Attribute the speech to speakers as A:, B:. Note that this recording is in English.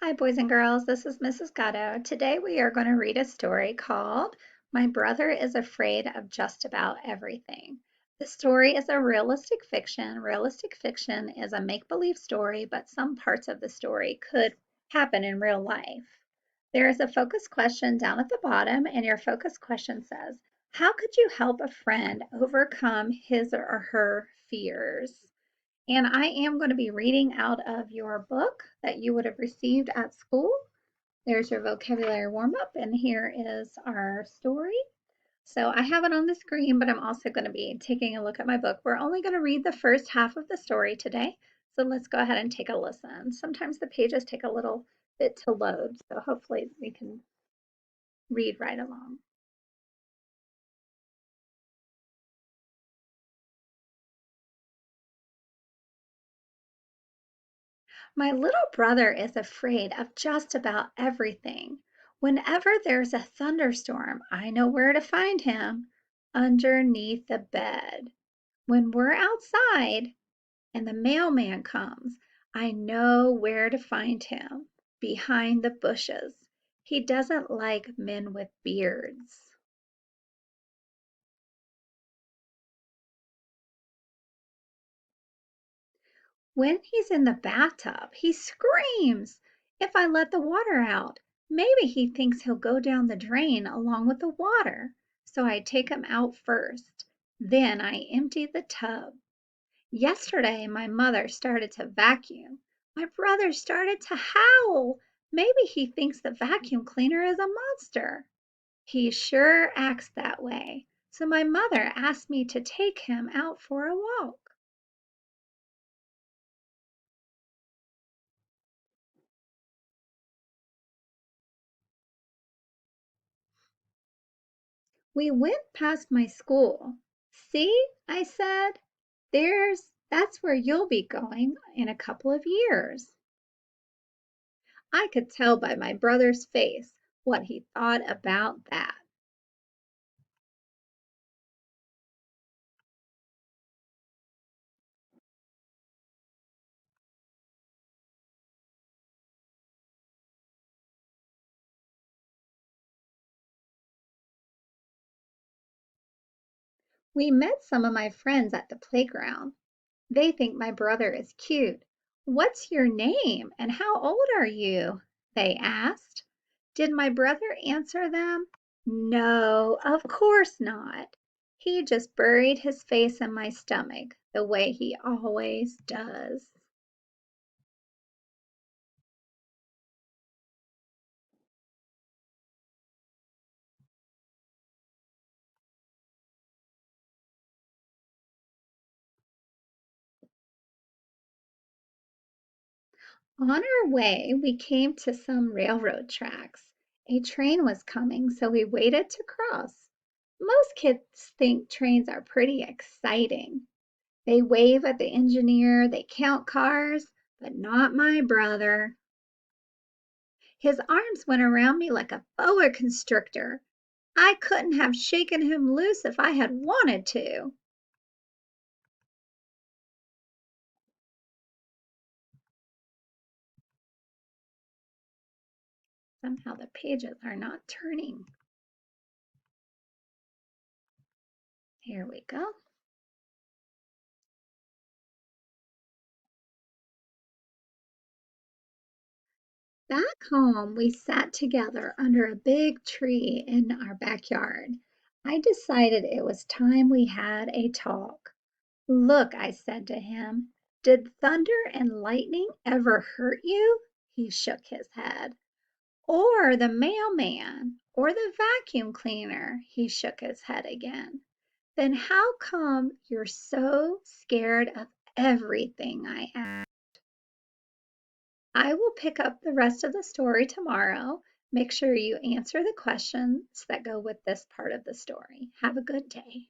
A: Hi, boys and girls. This is Mrs. Gatto. Today we are going to read a story called My Brother is Afraid of Just About Everything. The story is a realistic fiction. Realistic fiction is a make believe story, but some parts of the story could happen in real life. There is a focus question down at the bottom, and your focus question says, how could you help a friend overcome his or her fears? And I am going to be reading out of your book that you would have received at school. There's your vocabulary warm up, and here is our story. So I have it on the screen, but I'm also going to be taking a look at my book. We're only going to read the first half of the story today. So let's go ahead and take a listen. Sometimes the pages take a little bit to load, so hopefully we can read right along. My little brother is afraid of just about everything. Whenever there's a thunderstorm, I know where to find him underneath the bed. When we're outside and the mailman comes, I know where to find him behind the bushes. He doesn't like men with beards. When he's in the bathtub, he screams if I let the water out. Maybe he thinks he'll go down the drain along with the water. So I take him out first. Then I empty the tub. Yesterday, my mother started to vacuum. My brother started to howl. Maybe he thinks the vacuum cleaner is a monster. He sure acts that way. So my mother asked me to take him out for a walk. We went past my school. See, I said, that's where you'll be going in a couple of years. I could tell by my brother's face what he thought about that. We met some of my friends at the playground. They think my brother is cute. What's your name and how old are you? They asked. Did my brother answer them? No, of course not. He just buried his face in my stomach the way he always does. On our way, we came to some railroad tracks. A train was coming, so we waited to cross. Most kids think trains are pretty exciting. They wave at the engineer, they count cars, but not my brother. His arms went around me like a boa constrictor. I couldn't have shaken him loose if I had wanted to. Somehow the pages are not turning. Here we go. Back home, we sat together under a big tree in our backyard. I decided it was time we had a talk. Look, I said to him, did thunder and lightning ever hurt you? He shook his head. Or the mailman, or the vacuum cleaner. He shook his head again. Then how come you're so scared of everything? I asked. I will pick up the rest of the story tomorrow. Make sure you answer the questions that go with this part of the story. Have a good day.